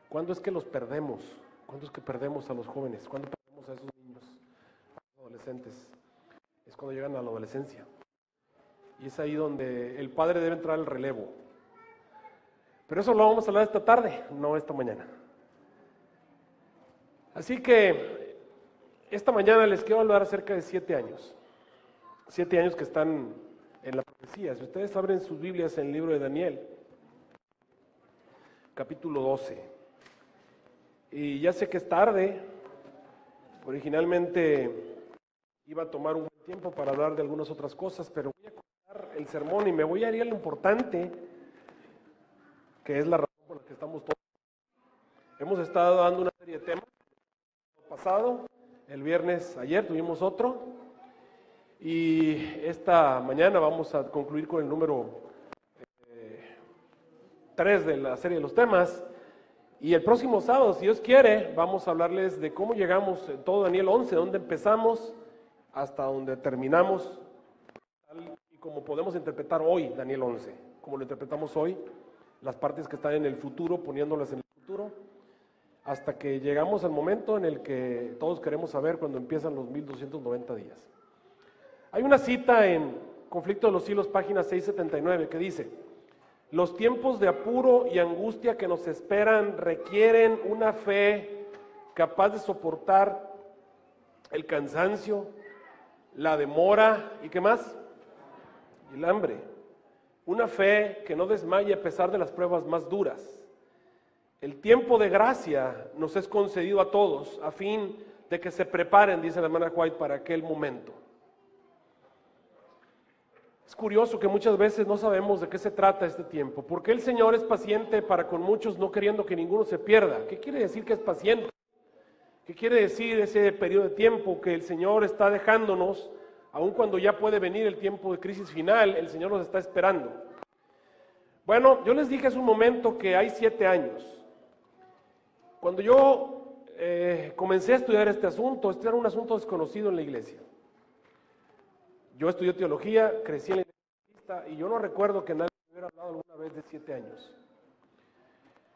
¿Cuándo es que los perdemos? ¿Cuándo es que perdemos a los jóvenes? ¿Cuándo perdemos a esos niños, a los adolescentes? Es cuando llegan a la adolescencia. Y es ahí donde el padre debe entrar al relevo. Pero eso lo vamos a hablar esta tarde, no esta mañana. Así que esta mañana les quiero hablar acerca de 7 años. 7 años que están en la profecía. Si ustedes abren sus Biblias en el libro de Daniel, capítulo 12. Y ya sé que es tarde. Originalmente iba a tomar un buen tiempo para hablar de algunas otras cosas, pero voy a cortar el sermón y me voy a ir a lo importante, que es la razón por la que estamos todos. Hemos estado dando una serie de temas. El pasado, el viernes, ayer tuvimos otro, y esta mañana vamos a concluir con el número 3 de la serie de los temas. Y el próximo sábado, si Dios quiere, vamos a hablarles de cómo llegamos en todo Daniel 11, donde empezamos hasta donde terminamos, tal y como podemos interpretar hoy Daniel 11, como lo interpretamos hoy, las partes que están en el futuro, poniéndolas en el futuro, hasta que llegamos al momento en el que todos queremos saber cuando empiezan los 1290 días. Hay una cita en Conflicto de los Siglos, página 679, que dice: los tiempos de apuro y angustia que nos esperan requieren una fe capaz de soportar el cansancio, la demora y ¿qué más? El hambre. Una fe que no desmaye a pesar de las pruebas más duras. El tiempo de gracia nos es concedido a todos a fin de que se preparen, dice la hermana White, para aquel momento. Es curioso que muchas veces no sabemos de qué se trata este tiempo. ¿Por qué el Señor es paciente para con muchos, no queriendo que ninguno se pierda? ¿Qué quiere decir que es paciente? ¿Qué quiere decir ese periodo de tiempo que el Señor está dejándonos, aun cuando ya puede venir el tiempo de crisis final? El Señor nos está esperando. Bueno, yo les dije hace un momento que hay 7 años. Cuando yo comencé a estudiar este asunto, este era un asunto desconocido en la iglesia. Yo estudié teología, crecí en la iglesia y yo no recuerdo que nadie me hubiera hablado alguna vez de 7 años.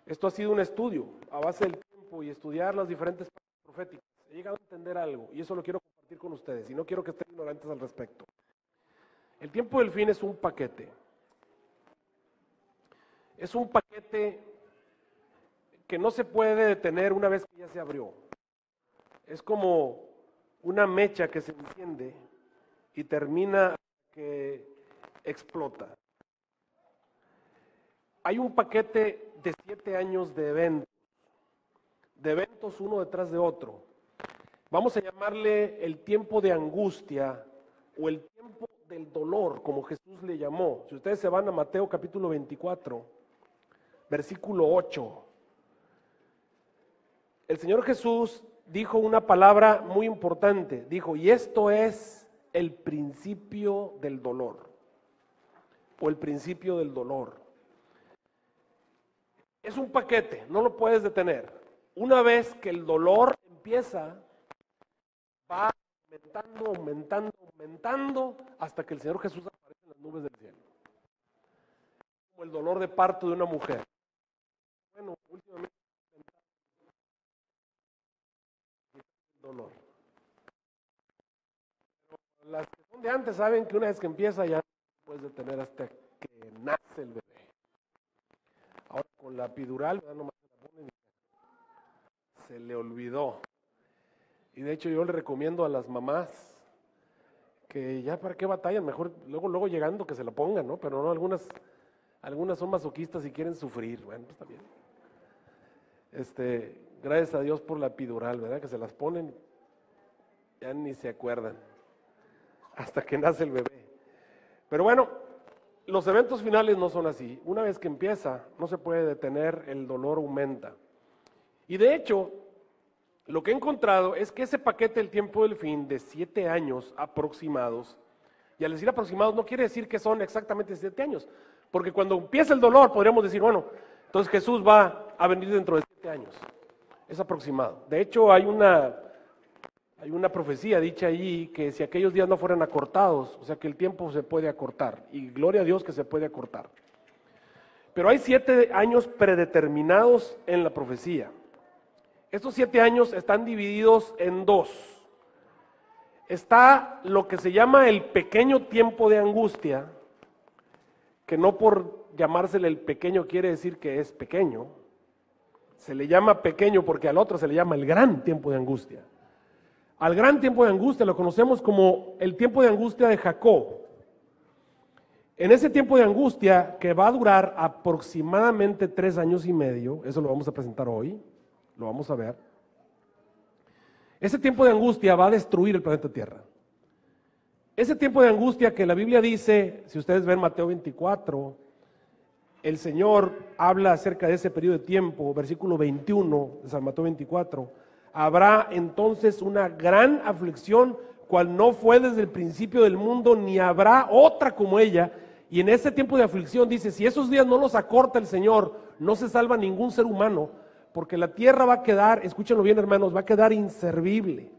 Esto ha sido un estudio a base del tiempo y estudiar las diferentes partes proféticas. He llegado a entender algo y eso lo quiero compartir con ustedes y no quiero que estén ignorantes al respecto. El tiempo del fin es un paquete. Es un paquete que no se puede detener una vez que ya se abrió. Es como una mecha que se enciende y termina que explota. Hay un paquete de 7 años de eventos uno detrás de otro. Vamos a llamarle el tiempo de angustia o el tiempo del dolor, como Jesús le llamó. Si ustedes se van a Mateo capítulo 24, versículo 8, el Señor Jesús dijo una palabra muy importante. Dijo: y esto es el principio del dolor, o el principio del dolor. Es un paquete, no lo puedes detener. Una vez que el dolor empieza, va aumentando, hasta que el Señor Jesús aparece en las nubes del cielo. Como el dolor de parto de una mujer. Bueno, últimamente el dolor. Las que son de antes saben que una vez que empieza ya no puedes detener hasta que nace el bebé. Ahora con la epidural, ya nomás se la ponen y se le olvidó. Y de hecho yo le recomiendo a las mamás que ya para qué batallan, mejor luego llegando que se la pongan, ¿no? Pero no, algunas son masoquistas y quieren sufrir. Bueno, pues está bien. Gracias a Dios por la epidural, ¿verdad? Que se las ponen, ya ni se acuerdan hasta que nace el bebé. Pero bueno, los eventos finales no son así. Una vez que empieza, no se puede detener, el dolor aumenta. Y de hecho, lo que he encontrado es que ese paquete del tiempo del fin de 7 años aproximados, y al decir aproximados no quiere decir que son exactamente 7 años, porque cuando empieza el dolor podríamos decir, bueno, entonces Jesús va a venir dentro de 7 años. Es aproximado. De hecho, hay una profecía dicha allí que si aquellos días no fueran acortados, o sea que el tiempo se puede acortar, y gloria a Dios que se puede acortar. Pero hay 7 años predeterminados en la profecía. Estos 7 años están divididos en 2. Está lo que se llama el pequeño tiempo de angustia, que no por llamársele el pequeño quiere decir que es pequeño. Se le llama pequeño porque al otro se le llama el gran tiempo de angustia. Al gran tiempo de angustia lo conocemos como el tiempo de angustia de Jacob. En ese tiempo de angustia, que va a durar aproximadamente 3 años y medio, eso lo vamos a presentar hoy, lo vamos a ver. Ese tiempo de angustia va a destruir el planeta Tierra. Ese tiempo de angustia que la Biblia dice, si ustedes ven Mateo 24, el Señor habla acerca de ese periodo de tiempo, versículo 21 de San Mateo 24, habrá entonces una gran aflicción, cual no fue desde el principio del mundo, ni habrá otra como ella. Y en ese tiempo de aflicción dice, si esos días no los acorta el Señor, no se salva ningún ser humano, porque la tierra va a quedar, escúchenlo bien hermanos, va a quedar inservible.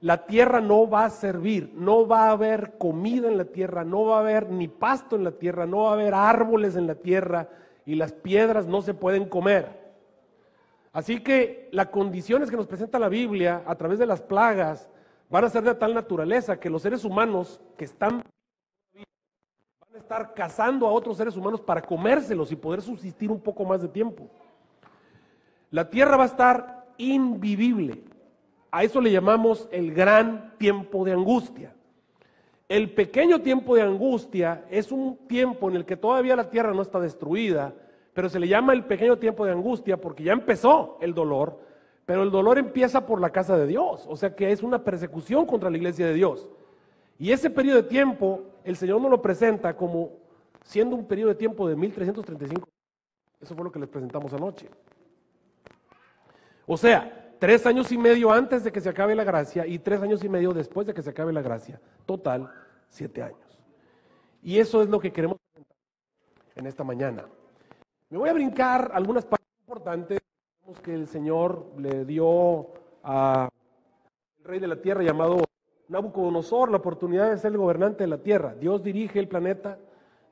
La tierra no va a servir, no va a haber comida en la tierra, no va a haber ni pasto en la tierra, no va a haber árboles en la tierra y las piedras no se pueden comer. Así que las condiciones que nos presenta la Biblia a través de las plagas van a ser de tal naturaleza que los seres humanos que están van a estar cazando a otros seres humanos para comérselos y poder subsistir un poco más de tiempo. La tierra va a estar invivible. A eso le llamamos el gran tiempo de angustia. El pequeño tiempo de angustia es un tiempo en el que todavía la tierra no está destruida, pero se le llama el pequeño tiempo de angustia porque ya empezó el dolor, pero el dolor empieza por la casa de Dios, o sea que es una persecución contra la iglesia de Dios. Y ese periodo de tiempo, el Señor nos lo presenta como siendo un periodo de tiempo de 1335. Eso fue lo que les presentamos anoche. O sea, 3 años y medio antes de que se acabe la gracia y 3 años y medio después de que se acabe la gracia. Total, 7 años. Y eso es lo que queremos presentar en esta mañana. Me voy a brincar algunas partes importantes que el Señor le dio al rey de la tierra llamado Nabucodonosor la oportunidad de ser el gobernante de la tierra. Dios dirige el planeta,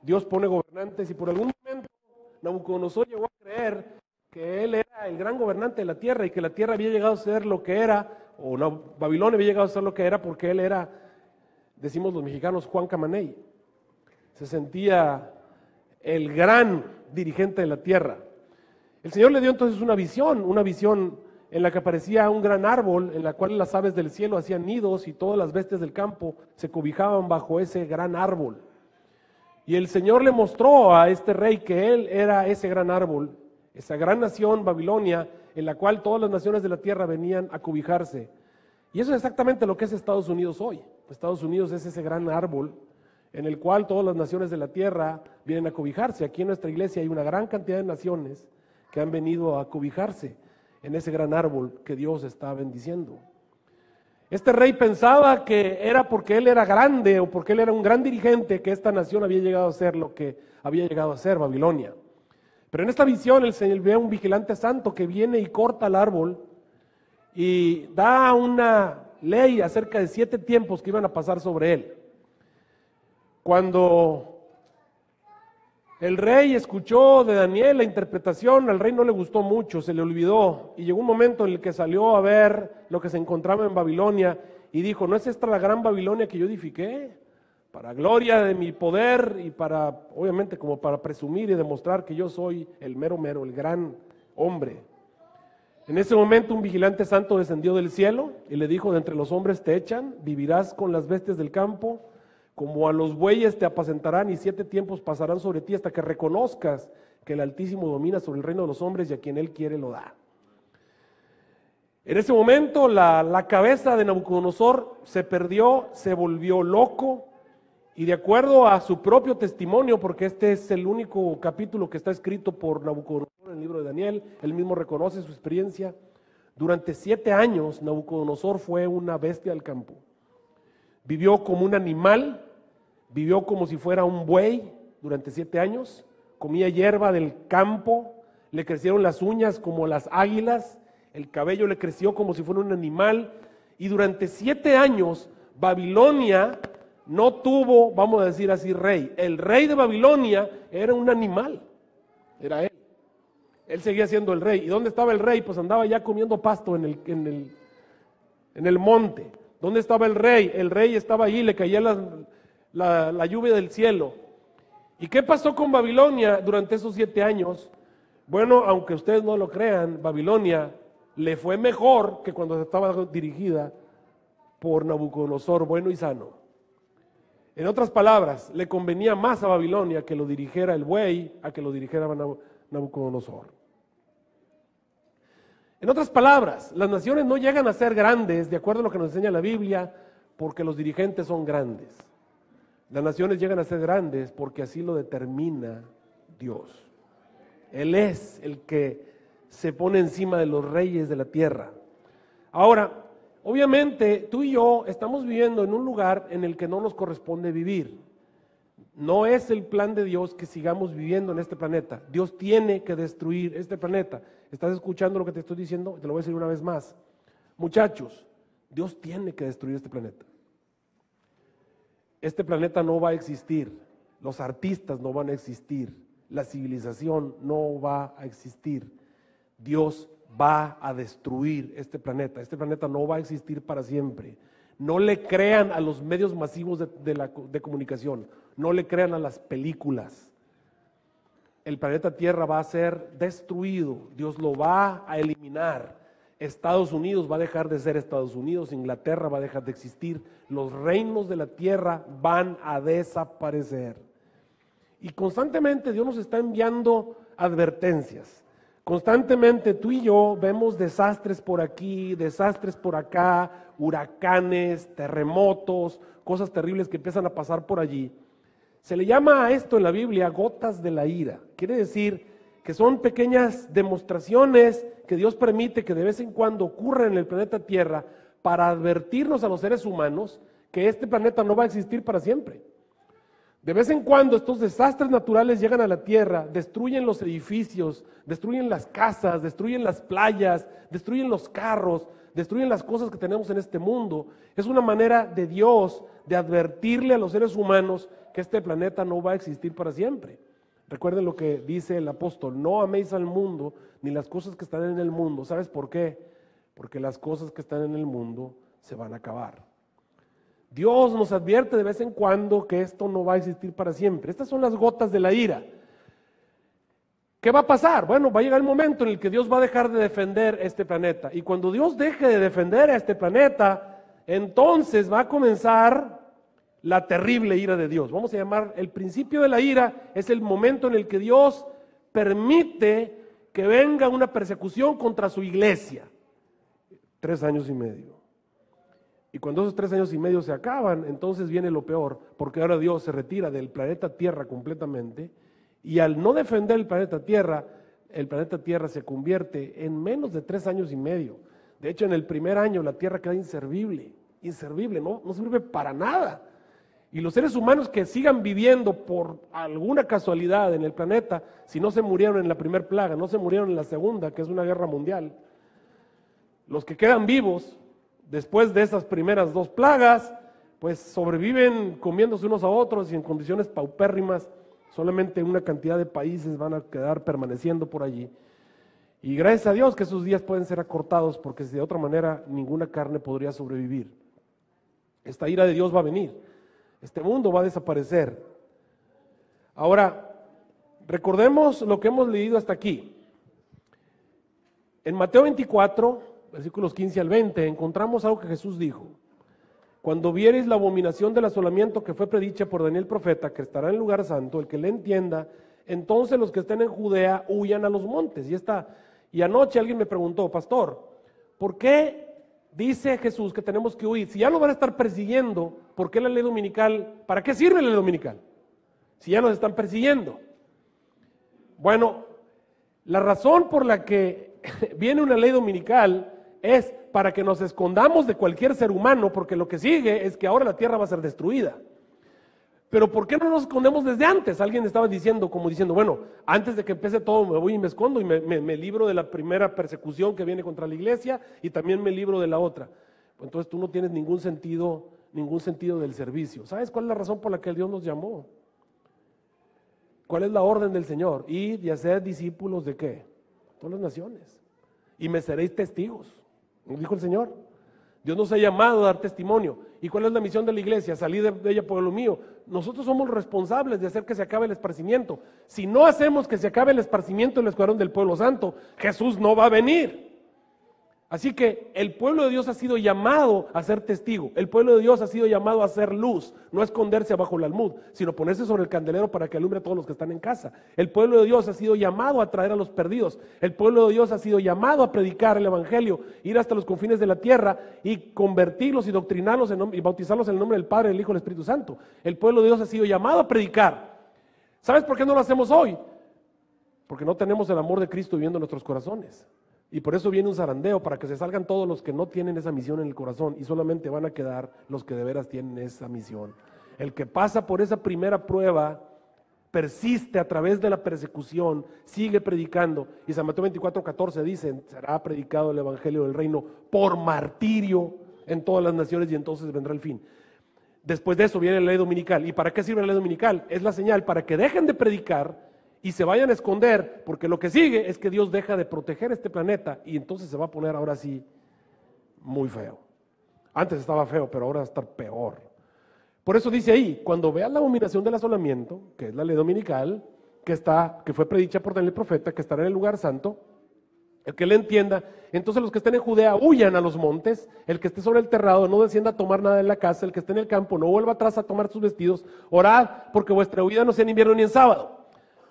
Dios pone gobernantes y por algún momento Nabucodonosor llegó a creer que él era el gran gobernante de la tierra y que la tierra había llegado a ser lo que era, o no, Babilonia había llegado a ser lo que era porque él era, decimos los mexicanos, Juan Camaney. Se sentía el gran dirigente de la tierra. El Señor le dio entonces una visión en la que aparecía un gran árbol, en la cual las aves del cielo hacían nidos y todas las bestias del campo se cobijaban bajo ese gran árbol. Y el Señor le mostró a este rey que él era ese gran árbol, esa gran nación Babilonia, en la cual todas las naciones de la tierra venían a cobijarse. Y eso es exactamente lo que es Estados Unidos hoy. Estados Unidos es ese gran árbol en el cual todas las naciones de la tierra vienen a cobijarse. Aquí en nuestra iglesia hay una gran cantidad de naciones que han venido a cobijarse en ese gran árbol que Dios está bendiciendo. Este rey pensaba que era porque él era grande o porque él era un gran dirigente que esta nación había llegado a ser lo que había llegado a ser Babilonia. Pero en esta visión el Señor ve a un vigilante santo que viene y corta el árbol y da una ley acerca de 7 tiempos que iban a pasar sobre él. Cuando el rey escuchó de Daniel la interpretación, al rey no le gustó mucho, se le olvidó y llegó un momento en el que salió a ver lo que se encontraba en Babilonia y dijo, ¿no es esta la gran Babilonia que yo edifiqué? Para gloria de mi poder y para, obviamente, como para presumir y demostrar que yo soy el mero, el gran hombre. En ese momento un vigilante santo descendió del cielo y le dijo, de entre los hombres te echan, vivirás con las bestias del campo, como a los bueyes te apacentarán y 7 tiempos pasarán sobre ti hasta que reconozcas que el Altísimo domina sobre el reino de los hombres y a quien Él quiere lo da. En ese momento la cabeza de Nabucodonosor se perdió, se volvió loco y de acuerdo a su propio testimonio, porque este es el único capítulo que está escrito por Nabucodonosor en el libro de Daniel, él mismo reconoce su experiencia, durante 7 años Nabucodonosor fue una bestia del campo. Vivió como un animal, vivió como si fuera un buey durante 7 años, comía hierba del campo, le crecieron las uñas como las águilas, el cabello le creció como si fuera un animal, y durante 7 años Babilonia no tuvo, vamos a decir así, rey. El rey de Babilonia era un animal, era él. Él seguía siendo el rey. ¿Y dónde estaba el rey? Pues andaba ya comiendo pasto en el monte. ¿Dónde estaba el rey? El rey estaba allí, le caía la lluvia del cielo. ¿Y qué pasó con Babilonia durante esos 7 años? Bueno, aunque ustedes no lo crean, Babilonia le fue mejor que cuando estaba dirigida por Nabucodonosor, bueno y sano. En otras palabras, le convenía más a Babilonia que lo dirigiera el buey a que lo dirigiera Nabucodonosor. En otras palabras, las naciones no llegan a ser grandes, de acuerdo a lo que nos enseña la Biblia, porque los dirigentes son grandes. Las naciones llegan a ser grandes porque así lo determina Dios. Él es el que se pone encima de los reyes de la tierra. Ahora, obviamente, tú y yo estamos viviendo en un lugar en el que no nos corresponde vivir. No es el plan de Dios que sigamos viviendo en este planeta. Dios tiene que destruir este planeta. ¿Estás escuchando lo que te estoy diciendo? Te lo voy a decir una vez más. Muchachos, Dios tiene que destruir este planeta. Este planeta no va a existir. Los artistas no van a existir. La civilización no va a existir. Dios va a destruir este planeta. Este planeta no va a existir para siempre. No le crean a los medios masivos de comunicación. No le crean a las películas. El planeta Tierra va a ser destruido. Dios lo va a eliminar. Estados Unidos va a dejar de ser Estados Unidos. Inglaterra va a dejar de existir. Los reinos de la tierra van a desaparecer. Y constantemente Dios nos está enviando advertencias. Constantemente tú y yo vemos desastres por aquí, desastres por acá, huracanes, terremotos, cosas terribles que empiezan a pasar por allí. Se le llama a esto en la Biblia gotas de la ira. Quiere decir que son pequeñas demostraciones que Dios permite que de vez en cuando ocurran en el planeta Tierra para advertirnos a los seres humanos que este planeta no va a existir para siempre. De vez en cuando estos desastres naturales llegan a la tierra, destruyen los edificios, destruyen las casas, destruyen las playas, destruyen los carros, destruyen las cosas que tenemos en este mundo. Es una manera de Dios de advertirle a los seres humanos que este planeta no va a existir para siempre. Recuerden lo que dice el apóstol: no améis al mundo ni las cosas que están en el mundo. ¿Sabes por qué? Porque las cosas que están en el mundo se van a acabar. Dios nos advierte de vez en cuando que esto no va a existir para siempre. Estas son las gotas de la ira. ¿Qué va a pasar? Bueno, va a llegar el momento en el que Dios va a dejar de defender este planeta. Y cuando Dios deje de defender a este planeta, entonces va a comenzar la terrible ira de Dios. Vamos a llamar el principio de la ira, es el momento en el que Dios permite que venga una persecución contra su iglesia. 3 años y medio. Y cuando esos 3 años y medio se acaban, entonces viene lo peor, porque ahora Dios se retira del planeta Tierra completamente, y al no defender el planeta Tierra se convierte en menos de 3 años y medio. De hecho, en el primer año la Tierra queda inservible, no sirve para nada. Y los seres humanos que sigan viviendo por alguna casualidad en el planeta, si no se murieron en la primera plaga, no se murieron en la segunda, que es una guerra mundial, los que quedan vivos después de esas primeras 2 plagas, pues sobreviven comiéndose unos a otros y en condiciones paupérrimas. Solamente una cantidad de países van a quedar permaneciendo por allí. Y gracias a Dios que esos días pueden ser acortados, porque de otra manera ninguna carne podría sobrevivir. Esta ira de Dios va a venir. Este mundo va a desaparecer. Ahora, recordemos lo que hemos leído hasta aquí. En Mateo 24, versículos 15 al 20, encontramos algo que Jesús dijo: cuando viereis la abominación del asolamiento que fue predicha por Daniel profeta, que estará en el lugar santo, el que le entienda, entonces los que estén en Judea huyan a los montes. Y anoche alguien me preguntó: pastor, ¿por qué dice Jesús que tenemos que huir? Si ya nos van a estar persiguiendo, ¿por qué la ley dominical? ¿Para qué sirve la ley dominical? Si ya nos están persiguiendo. Bueno, la razón por la que viene una ley dominical es para que nos escondamos de cualquier ser humano, porque lo que sigue es que ahora la tierra va a ser destruida. Pero ¿por qué no nos escondemos desde antes? Alguien estaba diciendo, bueno, antes de que empiece todo me voy y me escondo y me libro de la primera persecución que viene contra la iglesia y también me libro de la otra. Entonces tú no tienes ningún sentido del servicio. ¿Sabes cuál es la razón por la que Dios nos llamó? ¿Cuál es la orden del Señor? Id y haced discípulos ¿de qué? Todas las naciones. Y me seréis testigos, dijo el Señor. Dios nos ha llamado a dar testimonio. ¿Y cuál es la misión de la iglesia? Salir de ella, pueblo mío. Nosotros somos responsables de hacer que se acabe el esparcimiento. Si no hacemos que se acabe el esparcimiento en el escuadrón del pueblo santo, Jesús no va a venir. Así que el pueblo de Dios ha sido llamado a ser testigo. El pueblo de Dios ha sido llamado a ser luz, no a esconderse bajo el almud, sino ponerse sobre el candelero para que alumbre a todos los que están en casa. El pueblo de Dios ha sido llamado a traer a los perdidos. El pueblo de Dios ha sido llamado a predicar el evangelio, ir hasta los confines de la tierra y convertirlos y doctrinarlos y bautizarlos en el nombre del Padre, del Hijo y del Espíritu Santo. El pueblo de Dios ha sido llamado a predicar. ¿Sabes por qué no lo hacemos hoy? Porque no tenemos el amor de Cristo viviendo en nuestros corazones. Y por eso viene un zarandeo, para que se salgan todos los que no tienen esa misión en el corazón y solamente van a quedar los que de veras tienen esa misión. El que pasa por esa primera prueba, persiste a través de la persecución, sigue predicando. Y San Mateo 24:14 dice, será predicado el evangelio del reino por martirio en todas las naciones y entonces vendrá el fin. Después de eso viene la ley dominical. ¿Y para qué sirve la ley dominical? Es la señal para que dejen de predicar y se vayan a esconder, porque lo que sigue es que Dios deja de proteger este planeta y entonces se va a poner ahora sí muy feo. Antes estaba feo, pero ahora va a estar peor. Por eso dice ahí, cuando veas la abominación del asolamiento, que es la ley dominical, que fue predicha por Daniel el profeta, que estará en el lugar santo, el que le entienda, entonces los que estén en Judea huyan a los montes, el que esté sobre el terrado no descienda a tomar nada en la casa, el que esté en el campo no vuelva atrás a tomar sus vestidos, orad porque vuestra huida no sea en invierno ni en sábado.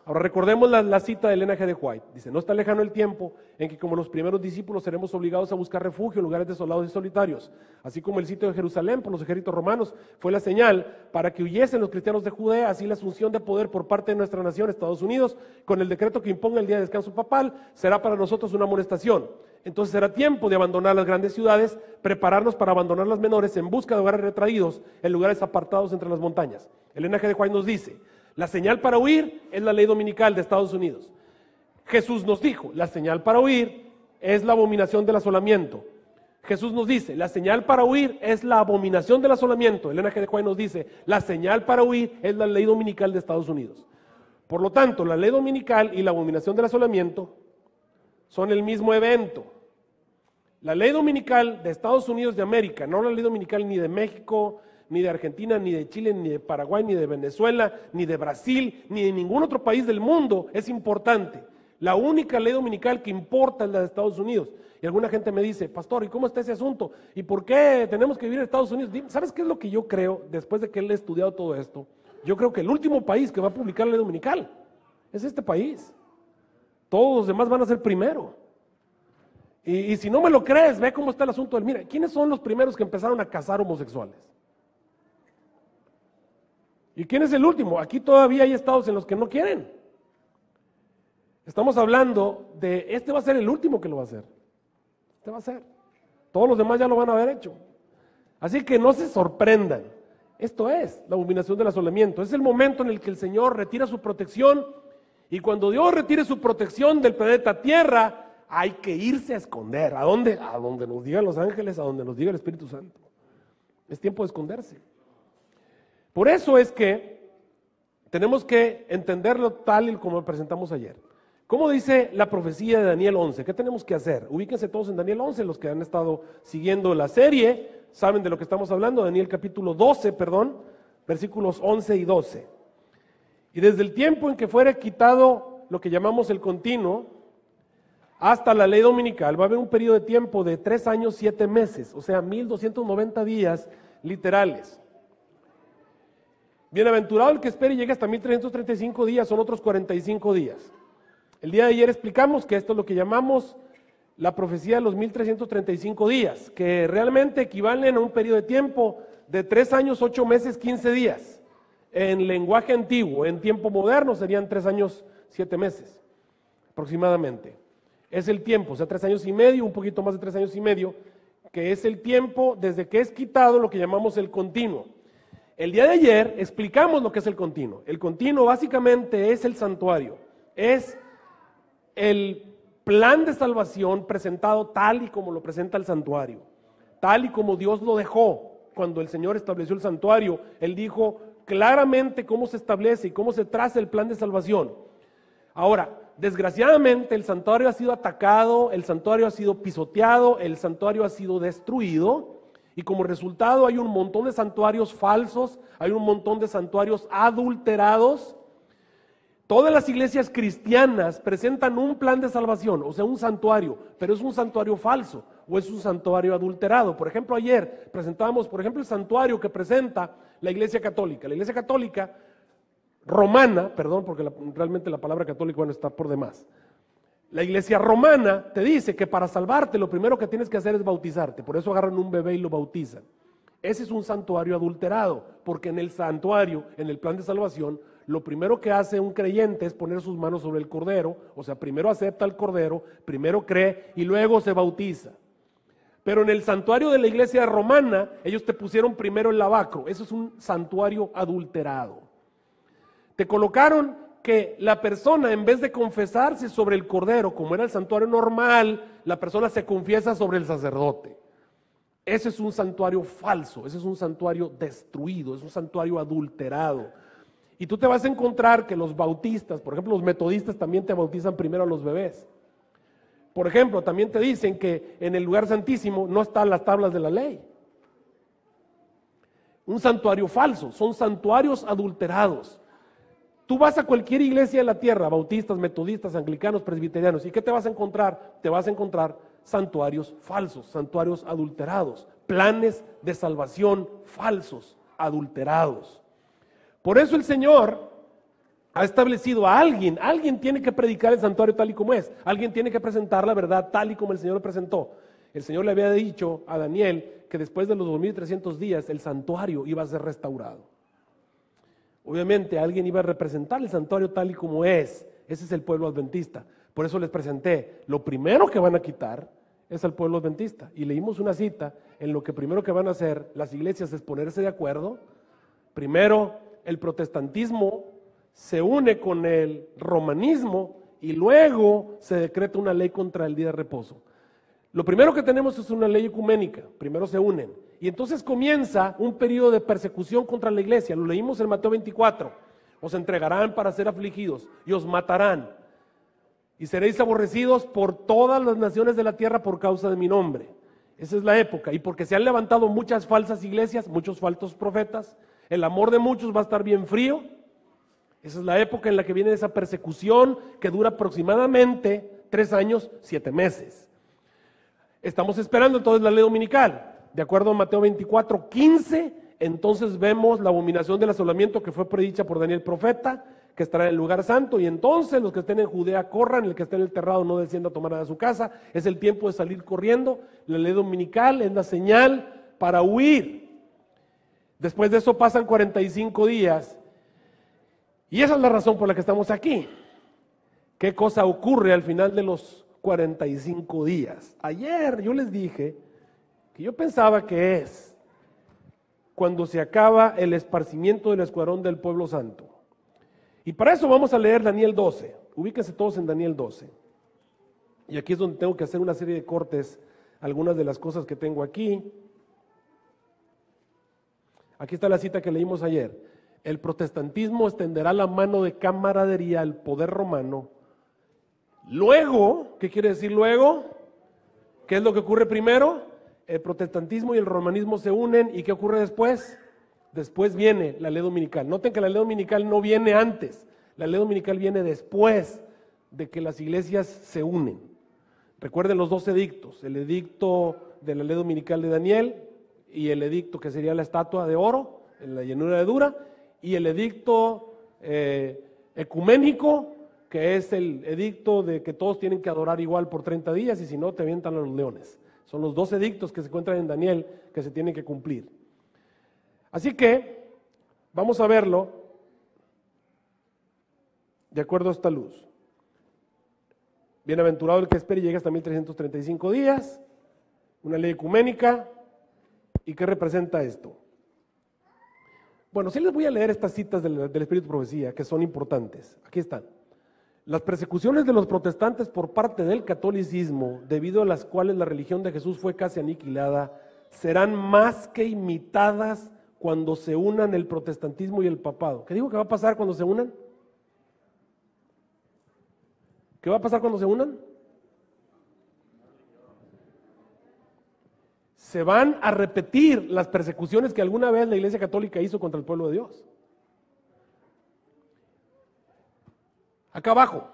Ahora recordemos la cita de Elena G. de White. Dice, no está lejano el tiempo en que como los primeros discípulos seremos obligados a buscar refugio en lugares desolados y solitarios. Así como el sitio de Jerusalén por los ejércitos romanos fue la señal para que huyesen los cristianos de Judea, así la asunción de poder por parte de nuestra nación, Estados Unidos, con el decreto que imponga el día de descanso papal, será para nosotros una amonestación. Entonces será tiempo de abandonar las grandes ciudades, prepararnos para abandonar las menores en busca de hogares retraídos en lugares apartados entre las montañas. Elena G. de White nos dice, la señal para huir es la ley dominical de Estados Unidos. Jesús nos dijo, la señal para huir es la abominación del asolamiento. Jesús nos dice, la señal para huir es la abominación del asolamiento. Elena G. de White nos dice, la señal para huir es la ley dominical de Estados Unidos. Por lo tanto, la ley dominical y la abominación del asolamiento son el mismo evento. La ley dominical de Estados Unidos de América, no la ley dominical ni de México, ni de Argentina, ni de Chile, ni de Paraguay, ni de Venezuela, ni de Brasil, ni de ningún otro país del mundo, es importante. La única ley dominical que importa es la de Estados Unidos. Y alguna gente me dice, pastor, ¿y cómo está ese asunto? ¿Y por qué tenemos que vivir en Estados Unidos? ¿Sabes qué es lo que yo creo, después de que él ha estudiado todo esto? Yo creo que el último país que va a publicar la ley dominical es este país. Todos los demás van a ser primero. Y si no me lo crees, ve cómo está el asunto. Mira, ¿quiénes son los primeros que empezaron a casar homosexuales? ¿Y quién es el último? Aquí todavía hay estados en los que no quieren. Estamos hablando de, este va a ser el último que lo va a hacer. Este va a ser. Todos los demás ya lo van a haber hecho. Así que no se sorprendan. Esto es la abominación del asolamiento. Es el momento en el que el Señor retira su protección. Y cuando Dios retire su protección del planeta Tierra, hay que irse a esconder. ¿A dónde? A donde nos digan los ángeles, a donde nos diga el Espíritu Santo. Es tiempo de esconderse. Por eso es que tenemos que entenderlo tal y como lo presentamos ayer. ¿Cómo dice la profecía de Daniel 11? ¿Qué tenemos que hacer? Ubíquense todos en Daniel 11, los que han estado siguiendo la serie, saben de lo que estamos hablando, Daniel capítulo 12, versículos 11 y 12. Y desde el tiempo en que fuera quitado lo que llamamos el continuo, hasta la ley dominical, va a haber un periodo de tiempo de 3 años, 7 meses, o sea, 1290 días literales. Bienaventurado el que espere y llegue hasta 1335 días, son otros 45 días. El día de ayer explicamos que esto es lo que llamamos la profecía de los 1335 días, que realmente equivalen a un periodo de tiempo de 3 años, 8 meses, 15 días. En lenguaje antiguo, en tiempo moderno serían 3 años, 7 meses, aproximadamente. Es el tiempo, o sea, 3 años y medio, un poquito más de 3 años y medio, que es el tiempo desde que es quitado lo que llamamos el continuo. El día de ayer explicamos lo que es el continuo. El continuo básicamente es el santuario, es el plan de salvación presentado tal y como lo presenta el santuario, tal y como Dios lo dejó. Cuando el Señor estableció el santuario, Él dijo, claramente cómo se establece y cómo se traza el plan de salvación. Ahora, desgraciadamente el santuario ha sido atacado, el santuario ha sido pisoteado, el santuario ha sido destruido, y como resultado hay un montón de santuarios falsos, hay un montón de santuarios adulterados. Todas las iglesias cristianas presentan un plan de salvación, o sea, un santuario, pero es un santuario falso o es un santuario adulterado. Por ejemplo, ayer presentábamos, por ejemplo, el santuario que presenta la Iglesia Católica. La Iglesia Católica romana, perdón, porque realmente la palabra católica, bueno, está por demás. La Iglesia romana te dice que para salvarte lo primero que tienes que hacer es bautizarte. Por eso agarran un bebé y lo bautizan. Ese es un santuario adulterado, porque en el santuario, en el plan de salvación, lo primero que hace un creyente es poner sus manos sobre el cordero, o sea, primero acepta al cordero, primero cree y luego se bautiza. Pero en el santuario de la iglesia romana, ellos te pusieron primero el lavacro. Eso es un santuario adulterado. Te colocaron que la persona, en vez de confesarse sobre el cordero, como era el santuario normal, la persona se confiesa sobre el sacerdote. Ese es un santuario falso, ese es un santuario destruido, es un santuario adulterado. Y tú te vas a encontrar que los bautistas, por ejemplo, los metodistas también te bautizan primero a los bebés. Por ejemplo, también te dicen que en el lugar santísimo no están las tablas de la ley. Un santuario falso, son santuarios adulterados. Tú vas a cualquier iglesia de la tierra, bautistas, metodistas, anglicanos, presbiterianos, ¿y qué te vas a encontrar? Te vas a encontrar santuarios falsos, santuarios adulterados, planes de salvación falsos, adulterados. Por eso el Señor ha establecido a alguien tiene que predicar el santuario tal y como es, alguien tiene que presentar la verdad tal y como el Señor lo presentó. El Señor le había dicho a Daniel que después de los 2300 días el santuario iba a ser restaurado. Obviamente alguien iba a representar el santuario tal y como es, ese es el pueblo adventista. Por eso les presenté, lo primero que van a quitar es al pueblo adventista. Y leímos una cita en lo que primero que van a hacer las iglesias es ponerse de acuerdo. Primero, el protestantismo se une con el romanismo y luego se decreta una ley contra el día de reposo. Lo primero que tenemos es una ley ecuménica, primero se unen. Y entonces comienza un periodo de persecución contra la iglesia, lo leímos en Mateo 24. Os entregarán para ser afligidos y os matarán. Y seréis aborrecidos por todas las naciones de la tierra por causa de mi nombre. Esa es la época. Y porque se han levantado muchas falsas iglesias, muchos falsos profetas, el amor de muchos va a estar bien frío. Esa es la época en la que viene esa persecución que dura aproximadamente 3 años, 7 meses. Estamos esperando entonces la ley dominical. De acuerdo a Mateo 24, 15, entonces vemos la abominación del asolamiento que fue predicha por Daniel profeta, que estará en el lugar santo, y entonces los que estén en Judea corran, el que esté en el terrado no descienda a tomar nada de su casa. Es el tiempo de salir corriendo. La ley dominical es la señal para huir. Después de eso pasan 45 días, y esa es la razón por la que estamos aquí. ¿Qué cosa ocurre al final de los 45 días? Ayer yo les dije que yo pensaba que es cuando se acaba el esparcimiento del escuadrón del pueblo santo. Y para eso vamos a leer Daniel 12. Ubíquense todos en Daniel 12. Y aquí es donde tengo que hacer una serie de cortes, algunas de las cosas que tengo aquí. Aquí está la cita que leímos ayer. El protestantismo extenderá la mano de camaradería al poder romano. Luego, ¿qué quiere decir luego? ¿Qué es lo que ocurre primero? El protestantismo y el romanismo se unen, ¿y qué ocurre después? Después viene la ley dominical. Noten que la ley dominical no viene antes, la ley dominical viene después de que las iglesias se unen. Recuerden los 2 edictos, el edicto de la ley dominical de Daniel y el edicto que sería la estatua de oro en la llanura de Dura, y el edicto ecuménico, que es el edicto de que todos tienen que adorar igual por 30 días y si no te avientan a los leones. Son los 2 edictos que se encuentran en Daniel que se tienen que cumplir. Así que vamos a verlo de acuerdo a esta luz. Bienaventurado el que espere y llegue hasta 1335 días, una ley ecuménica. ¿Y qué representa esto? Bueno, sí les voy a leer estas citas del Espíritu de Profecía que son importantes. Aquí están. Las persecuciones de los protestantes por parte del catolicismo, debido a las cuales la religión de Jesús fue casi aniquilada, serán más que imitadas cuando se unan el protestantismo y el papado. ¿Qué digo que va a pasar cuando se unan? ¿Qué va a pasar cuando se unan? Se van a repetir las persecuciones que alguna vez la Iglesia Católica hizo contra el pueblo de Dios. Acá abajo,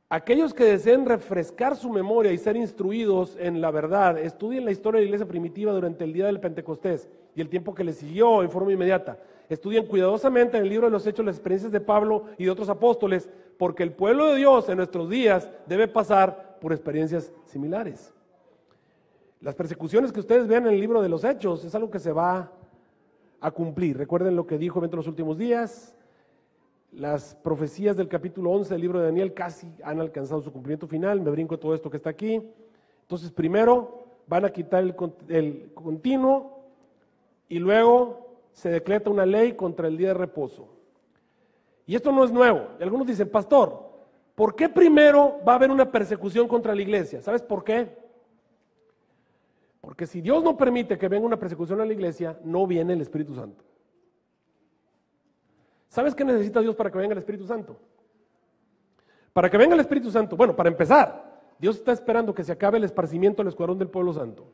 aquellos que deseen refrescar su memoria y ser instruidos en la verdad, estudien la historia de la iglesia primitiva durante el día del Pentecostés y el tiempo que le siguió en forma inmediata. Estudien cuidadosamente en el libro de los Hechos las experiencias de Pablo y de otros apóstoles, porque el pueblo de Dios en nuestros días debe pasar por experiencias similares. Las persecuciones que ustedes vean en el libro de los Hechos es algo que se va a cumplir. Recuerden lo que dijo en los últimos días. Las profecías del capítulo 11 del libro de Daniel casi han alcanzado su cumplimiento final. Me brinco todo esto que está aquí. Entonces, primero van a quitar el continuo y luego se decreta una ley contra el día de reposo. Y esto no es nuevo. Y algunos dicen, pastor, ¿por qué primero va a haber una persecución contra la iglesia? ¿Sabes por qué? Porque si Dios no permite que venga una persecución a la iglesia, no viene el Espíritu Santo. ¿Sabes qué necesita Dios para que venga el Espíritu Santo? Para que venga el Espíritu Santo, bueno, para empezar, Dios está esperando que se acabe el esparcimiento del escuadrón del pueblo santo.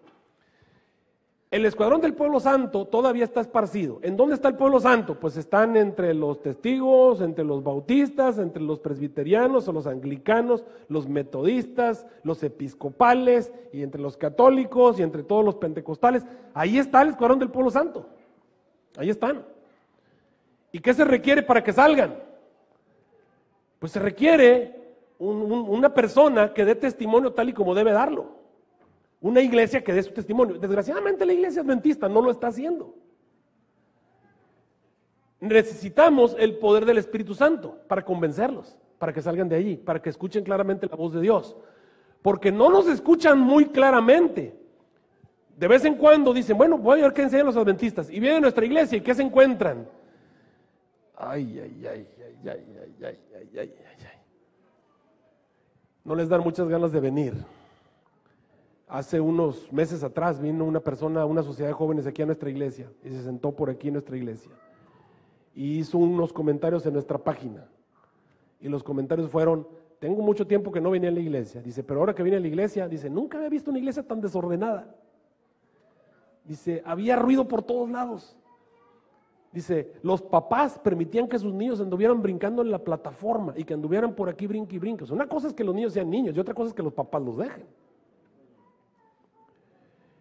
El escuadrón del pueblo santo todavía está esparcido. ¿En dónde está el pueblo santo? Pues están entre los testigos, entre los bautistas, entre los presbiterianos o los anglicanos, los metodistas, los episcopales y entre los católicos y entre todos los pentecostales. Ahí está el escuadrón del pueblo santo. Ahí están. ¿Y qué se requiere para que salgan? Pues se requiere una persona que dé testimonio tal y como debe darlo. Una iglesia que dé su testimonio. Desgraciadamente la iglesia adventista no lo está haciendo. Necesitamos el poder del Espíritu Santo para convencerlos, para que salgan de allí, para que escuchen claramente la voz de Dios. Porque no nos escuchan muy claramente. De vez en cuando dicen, bueno, voy a ver qué enseñan los adventistas. Y vienen a nuestra iglesia y ¿qué se encuentran? Ay. No les dan muchas ganas de venir. Hace unos meses atrás vino una persona, una sociedad de jóvenes aquí a nuestra iglesia y se sentó por aquí en nuestra iglesia y hizo unos comentarios en nuestra página y los comentarios fueron, tengo mucho tiempo que no venía a la iglesia, dice, pero ahora que vine a la iglesia, dice, nunca había visto una iglesia tan desordenada, dice, había ruido por todos lados, dice, los papás permitían que sus niños anduvieran brincando en la plataforma y que anduvieran por aquí brinque y brinque. O sea, una cosa es que los niños sean niños y otra cosa es que los papás los dejen.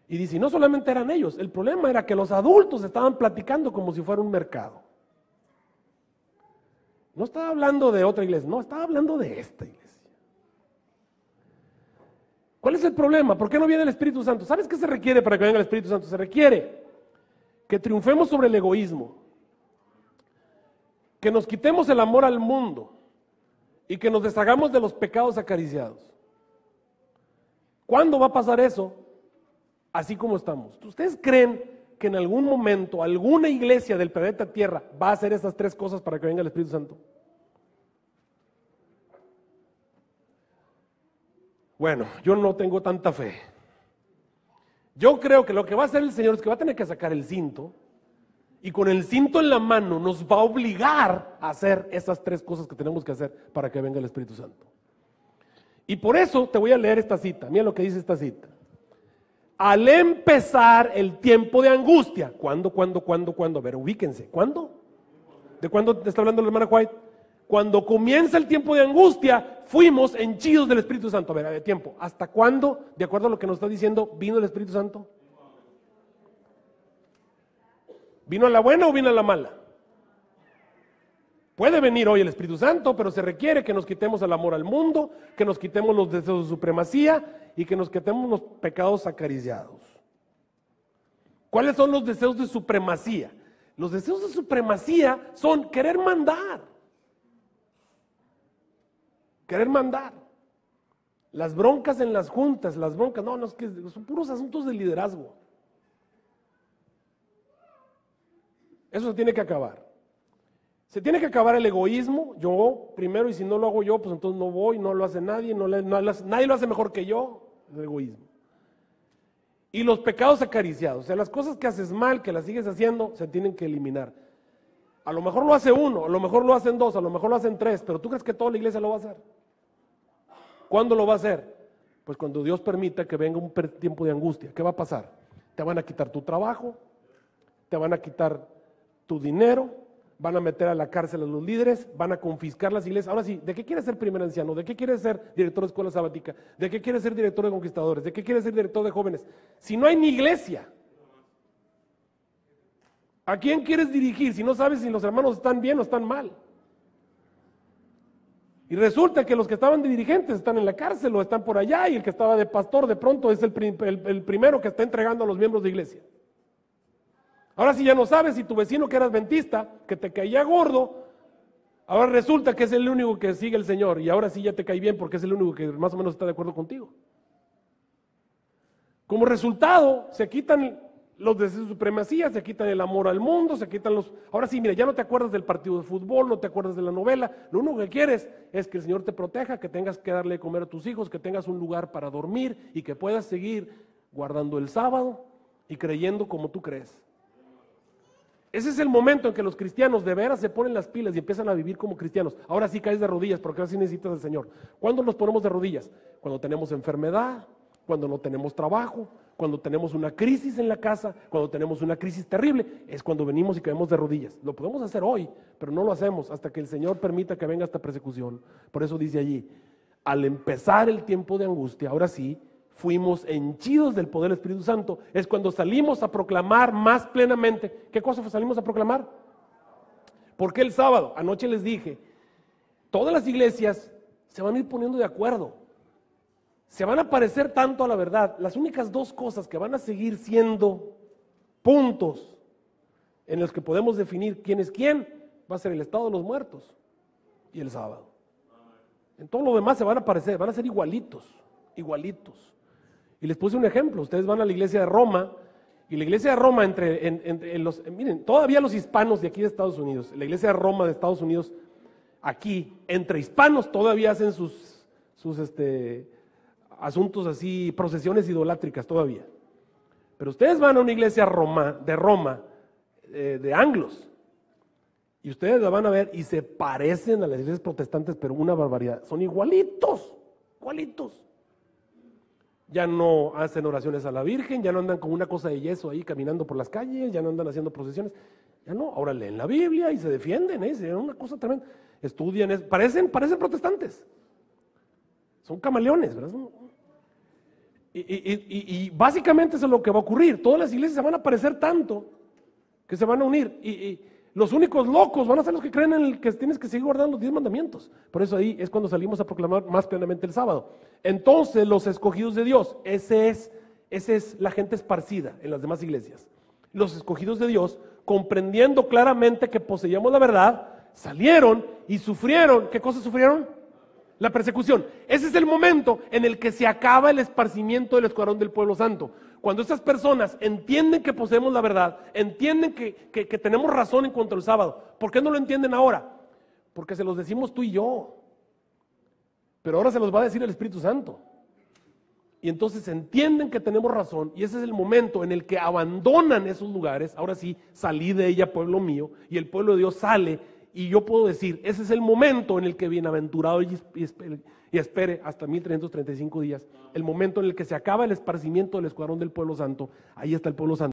Y dice, no solamente eran ellos, el problema era que los adultos estaban platicando como si fuera un mercado. No estaba hablando de otra iglesia, no, estaba hablando de esta iglesia. ¿Cuál es el problema? ¿Por qué no viene el Espíritu Santo? ¿Sabes qué se requiere para que venga el Espíritu Santo? Se requiere que triunfemos sobre el egoísmo, que nos quitemos el amor al mundo y que nos deshagamos de los pecados acariciados. ¿Cuándo va a pasar eso? Así como estamos. ¿Ustedes creen que en algún momento alguna iglesia del planeta Tierra va a hacer esas tres cosas para que venga el Espíritu Santo? Bueno, yo no tengo tanta fe. Yo creo que lo que va a hacer el Señor es que va a tener que sacar el cinto y con el cinto en la mano nos va a obligar a hacer esas tres cosas que tenemos que hacer para que venga el Espíritu Santo. Y por eso te voy a leer esta cita. Mira lo que dice esta cita. Al empezar el tiempo de angustia, ¿cuándo? A ver, ubíquense, ¿cuándo? ¿De cuándo está hablando la hermana White? Cuando comienza el tiempo de angustia, fuimos henchidos del Espíritu Santo. A ver, tiempo, ¿hasta cuándo, de acuerdo a lo que nos está diciendo, vino el Espíritu Santo? ¿Vino a la buena o vino a la mala? Puede venir hoy el Espíritu Santo, pero se requiere que nos quitemos el amor al mundo, que nos quitemos los deseos de supremacía y que nos quitemos los pecados acariciados. ¿Cuáles son los deseos de supremacía? Los deseos de supremacía son querer mandar. Querer mandar. Las broncas en las juntas, las broncas, no, es que son puros asuntos de liderazgo. Eso se tiene que acabar. Se tiene que acabar el egoísmo, yo primero, y si no lo hago yo, pues entonces no voy, no lo hace nadie, nadie lo hace mejor que yo, el egoísmo. Y los pecados acariciados, o sea, las cosas que haces mal, que las sigues haciendo, se tienen que eliminar. A lo mejor lo hace uno, a lo mejor lo hacen dos, a lo mejor lo hacen tres, pero ¿tú crees que toda la iglesia lo va a hacer? ¿Cuándo lo va a hacer? Pues cuando Dios permita que venga un tiempo de angustia. ¿Qué va a pasar? Te van a quitar tu trabajo, te van a quitar tu dinero, van a meter a la cárcel a los líderes, van a confiscar las iglesias. Ahora sí, ¿de qué quieres ser primer anciano? ¿De qué quieres ser director de escuela sabática? ¿De qué quieres ser director de conquistadores? ¿De qué quieres ser director de jóvenes? Si no hay ni iglesia, ¿a quién quieres dirigir si no sabes si los hermanos están bien o están mal? Y resulta que los que estaban de dirigentes están en la cárcel o están por allá, y el que estaba de pastor de pronto es el primero que está entregando a los miembros de iglesia. Ahora si ya no sabes si tu vecino que era adventista, que te caía gordo, ahora resulta que es el único que sigue el Señor, y ahora sí ya te cae bien porque es el único que más o menos está de acuerdo contigo. Como resultado, se quitan los deseos de supremacía, se quitan el amor al mundo, se quitan los... Ahora sí, mira, ya no te acuerdas del partido de fútbol, no te acuerdas de la novela, lo único que quieres es que el Señor te proteja, que tengas que darle de comer a tus hijos, que tengas un lugar para dormir y que puedas seguir guardando el sábado y creyendo como tú crees. Ese es el momento en que los cristianos de veras se ponen las pilas y empiezan a vivir como cristianos. Ahora sí caes de rodillas porque ahora sí necesitas al Señor. ¿Cuándo nos ponemos de rodillas? Cuando tenemos enfermedad, cuando no tenemos trabajo, cuando tenemos una crisis en la casa, cuando tenemos una crisis terrible, es cuando venimos y caemos de rodillas. Lo podemos hacer hoy, pero no lo hacemos hasta que el Señor permita que venga esta persecución. Por eso dice allí, al empezar el tiempo de angustia, ahora sí, fuimos henchidos del poder del Espíritu Santo, es cuando salimos a proclamar más plenamente. ¿Qué cosa salimos a proclamar? ¿Por qué el sábado? Anoche les dije, todas las iglesias se van a ir poniendo de acuerdo, se van a parecer tanto a la verdad. Las únicas dos cosas que van a seguir siendo puntos en los que podemos definir quién es quién, va a ser el estado de los muertos y el sábado. En todo lo demás se van a parecer, van a ser igualitos, igualitos. Y les puse un ejemplo, ustedes van a la iglesia de Roma, y la iglesia de Roma miren, todavía los hispanos de aquí de Estados Unidos, la iglesia de Roma de Estados Unidos, aquí, entre hispanos todavía hacen sus asuntos así, procesiones idolátricas todavía. Pero ustedes van a una iglesia de Roma, de anglos, y ustedes la van a ver y se parecen a las iglesias protestantes, pero una barbaridad, son igualitos, igualitos. Ya no hacen oraciones a la Virgen, ya no andan con una cosa de yeso ahí caminando por las calles, ya no andan haciendo procesiones, ya no, ahora leen la Biblia y se defienden, es una cosa tremenda, estudian, parecen protestantes, son camaleones, ¿verdad? Y básicamente eso es lo que va a ocurrir, todas las iglesias se van a parecer tanto que se van a unir, y los únicos locos van a ser los que creen en el que tienes que seguir guardando los 10 mandamientos. Por eso ahí es cuando salimos a proclamar más plenamente el sábado. Entonces los escogidos de Dios, esa es la gente esparcida en las demás iglesias. Los escogidos de Dios, comprendiendo claramente que poseíamos la verdad, salieron y sufrieron. ¿Qué cosas sufrieron? La persecución. Ese es el momento en el que se acaba el esparcimiento del escuadrón del pueblo santo. Cuando estas personas entienden que poseemos la verdad, entienden que tenemos razón en cuanto al sábado. ¿Por qué no lo entienden ahora? Porque se los decimos tú y yo. Pero ahora se los va a decir el Espíritu Santo. Y entonces entienden que tenemos razón, y ese es el momento en el que abandonan esos lugares. Ahora sí, salí de ella, pueblo mío, y el pueblo de Dios sale. Y yo puedo decir, ese es el momento en el que bienaventurado y espere hasta 1335 días, el momento en el que se acaba el esparcimiento del escuadrón del pueblo santo, ahí está el pueblo santo.